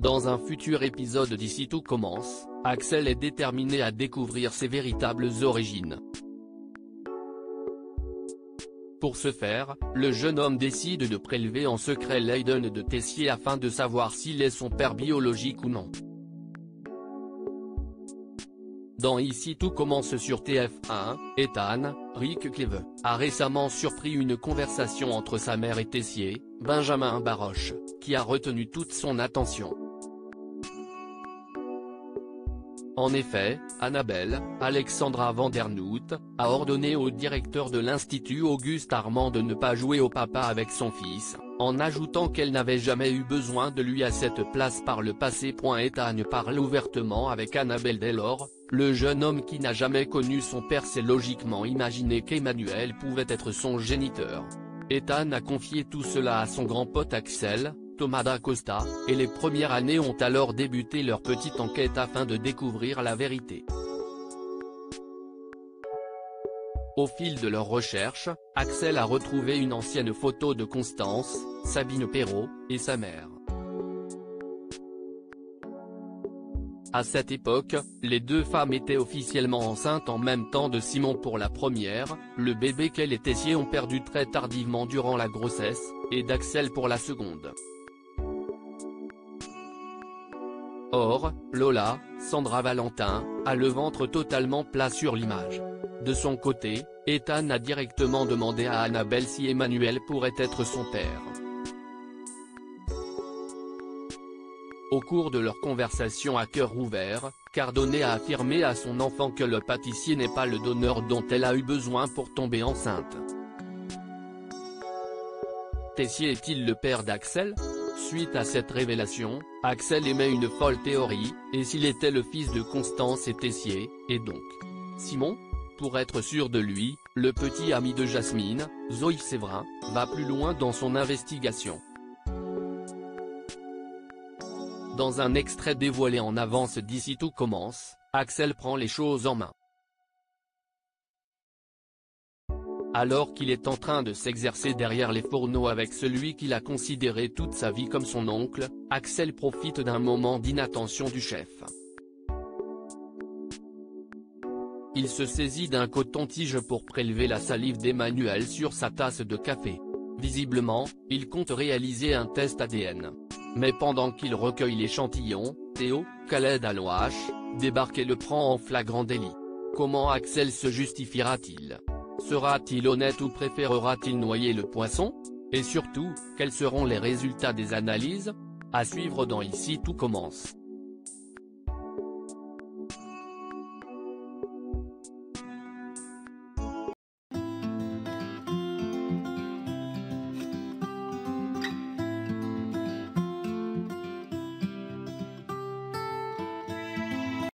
Dans un futur épisode d'Ici tout commence, Axel est déterminé à découvrir ses véritables origines. Pour ce faire, le jeune homme décide de prélever en secret l'ADN de Tessier afin de savoir s'il est son père biologique ou non. Dans Ici tout commence sur TF1, Ethan, Rick Cleve, a récemment surpris une conversation entre sa mère et Tessier, Benjamin Baroche, qui a retenu toute son attention. En effet, Annabelle, Alexandra Vandernoot, a ordonné au directeur de l'Institut Auguste Armand de ne pas jouer au papa avec son fils, en ajoutant qu'elle n'avait jamais eu besoin de lui à cette place par le passé. Ethan parle ouvertement avec Annabelle dès lors, le jeune homme qui n'a jamais connu son père s'est logiquement imaginé qu'Emmanuel pouvait être son géniteur. Ethan a confié tout cela à son grand pote Axel, Thomas Dacosta, et les premières années ont alors débuté leur petite enquête afin de découvrir la vérité. Au fil de leurs recherches, Axel a retrouvé une ancienne photo de Constance, Sabine Perrault, et sa mère. À cette époque, les deux femmes étaient officiellement enceintes en même temps de Simon pour la première, le bébé qu'elle et Tessier ont perdu très tardivement durant la grossesse, et d'Axel pour la seconde. Or, Lola, Sandra Valentin, a le ventre totalement plat sur l'image. De son côté, Ethan a directement demandé à Annabelle si Emmanuel pourrait être son père. Au cours de leur conversation à cœur ouvert, Cardonnet a affirmé à son enfant que le pâtissier n'est pas le donneur dont elle a eu besoin pour tomber enceinte. Tessier est-il le père d'Axel ? Suite à cette révélation, Axel émet une folle théorie, et s'il était le fils de Constance et Tessier, et donc Simon ? Pour être sûr de lui, le petit ami de Jasmine, Zoï Séverin, va plus loin dans son investigation. Dans un extrait dévoilé en avance d'Ici tout commence, Axel prend les choses en main. Alors qu'il est en train de s'exercer derrière les fourneaux avec celui qu'il a considéré toute sa vie comme son oncle, Axel profite d'un moment d'inattention du chef. Il se saisit d'un coton-tige pour prélever la salive d'Emmanuel sur sa tasse de café. Visiblement, il compte réaliser un test ADN. Mais pendant qu'il recueille l'échantillon, Théo, Khaled Alouache, débarque et le prend en flagrant délit. Comment Axel se justifiera-t-il ? Sera-t-il honnête ou préférera-t-il noyer le poisson ? Et surtout, quels seront les résultats des analyses ? À suivre dans Ici tout commence.